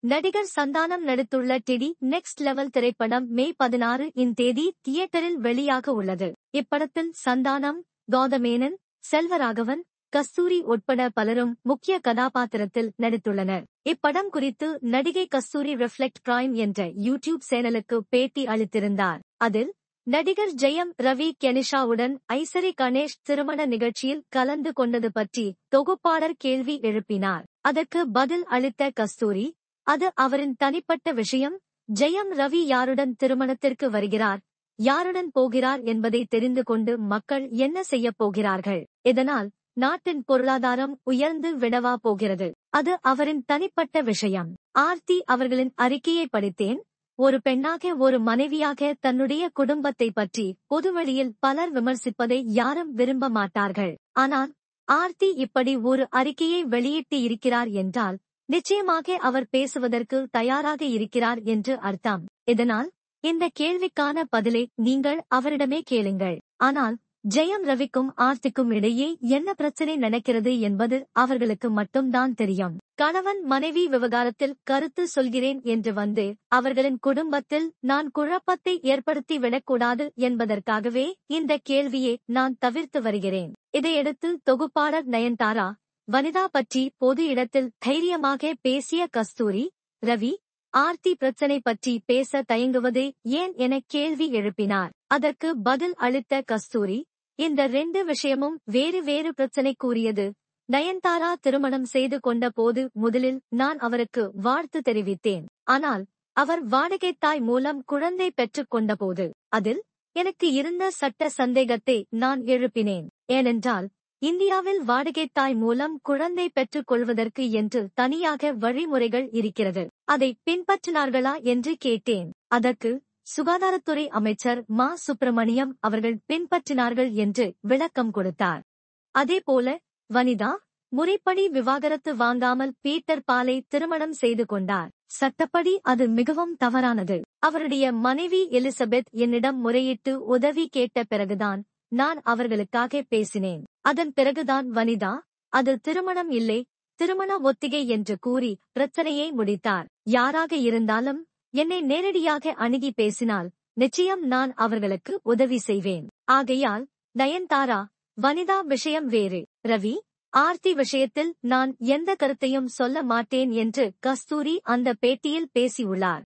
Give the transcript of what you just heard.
நடிகர் சந்தானம் நடித்துள்ள DD next level திரைப்படம் மே 16 இன் தேதி தியேட்டரில் வெளியாக உள்ளது. இப்படத்தில் சந்தானம், கௌதமேனன், செல்வராகவன், கஸ்தூரி உட்பட பலரும் முக்கிய கதாபாத்திரத்தில் நடித்துள்ளனர். இப்படம் குறித்து நடிகை கஸ்தூரி ரிஃப்ளெக்ட் பிரைம் என்ற யூடியூப் சேனலுக்கு பேட்டி அளித்திருந்தார். அதில் நடிகர் ஜெயம் ரவி கெனிஷாவுடன் ஐசரி கணேஷ் திருமண நிகழ்ச்சியில் கலந்து கொண்டது பற்றி தொகுப்பாளர் கேள்வி எழுப்பினார். அதற்கு பதில் அளித்த கஸ்தூரி, அது அவரின் தனிப்பட்ட விஷயம். ஜெயம் ரவி யாருடன் திருமணத்திற்கு வருகிறார், யாருடன் போகிறார் என்பதை தெரிந்து கொண்டு மக்கள் என்ன செய்யப் போகிறார்கள்? இதனால் நாட்டின் பொருளாதாரம் உயர்ந்து விடவா போகிறது? அது அவரின் தனிப்பட்ட விஷயம். ஆர்த்தி அவர்களின் அறிக்கையை படித்தேன். ஒரு பெண்ணாக, ஒரு மனைவியாக தன்னுடைய குடும்பத்தை பற்றி பொதுவெளியில் பலர் விமர்சிப்பதை யாரும் விரும்ப மாட்டார்கள். ஆனால் ஆர்த்தி இப்படி ஒரு அறிக்கையை வெளியிட்டு இருக்கிறார் என்றால் நிச்சயமாக அவர் பேசுவதற்கு தயாராக இருக்கிறார் என்று அர்த்தம். இதனால் இந்த கேள்விக்கான பதிலை நீங்கள் அவரிடமே கேளுங்கள். ஆனால் ஜெயம் ரவிக்கும் ஆர்த்திக்கும் இடையே என்ன பிரச்சனை நடக்கிறது என்பது அவர்களுக்கு மட்டும்தான் தெரியும். கணவன் மனைவி விவகாரத்தில் கருத்து சொல்கிறேன் என்று வந்து அவர்களின் குடும்பத்தில் நான் குழப்பத்தை ஏற்படுத்தி விடக்கூடாது என்பதற்காகவே இந்த கேள்வியை நான் தவிர்த்து வருகிறேன். இதையடுத்து தொகுப்பாளர் நயன்தாரா, வனிதா பற்றி பொது இடத்தில் தைரியமாக பேசிய கஸ்தூரி, ரவி, ஆர்த்தி பிரச்சனை பற்றி பேச தயங்குவது ஏன் என கேள்வி எழுப்பினார். அதற்கு பதில் அளித்த கஸ்தூரி, இந்த 2 விஷயமும் வேறு வேறு பிரச்சனைக்குரியது. நயன்தாரா திருமணம் செய்து கொண்ட போது முதலில் நான் அவருக்கு வாழ்த்து தெரிவித்தேன். ஆனால் அவர் வாடகைத்தாய் மூலம் குழந்தை பெற்றுக் கொண்டபோது அதில் எனக்கு இருந்த சட்ட சந்தேகத்தை நான் எழுப்பினேன். ஏனென்றால் இந்தியாவில் வாடகைத்தாய் மூலம் குழந்தை பெற்றுக் கொள்வதற்கு என்று தனியாக வழிமுறைகள் இருக்கிறது. அதை பின்பற்றினார்களா என்று கேட்டேன். அதற்கு சுகாதாரத்துறை அமைச்சர் மா. சுப்பிரமணியம் அவர்கள் பின்பற்றினார்கள் என்று விளக்கம் கொடுத்தார். அதேபோல வனிதா முறைப்படி விவாகரத்து வாங்காமல் பீட்டர் பாலை திருமணம் செய்து கொண்டார். சட்டப்படி அது மிகவும் தவறானது. அவருடைய மனைவி எலிசபெத் என்னிடம் முறையிட்டு உதவி கேட்ட பிறகுதான் நான் அவர்களுக்காக பேசினேன். அதன் பிறகுதான் வனிதா, அது திருமணம் இல்லை, திருமண ஒத்திகை என்று கூறி பிரச்சனையை முடித்தார். யாராக இருந்தாலும் என்னை நேரடியாக அணுகி பேசினால் நிச்சயம் நான் அவர்களுக்கு உதவி செய்வேன். ஆகையால் நயன்தாரா, வனிதா விஷயம் வேறு. ரவி, ஆர்த்தி விஷயத்தில் நான் எந்த கருத்தையும் சொல்ல மாட்டேன் என்று கஸ்தூரி அந்த பேட்டியில் பேசியுள்ளார்.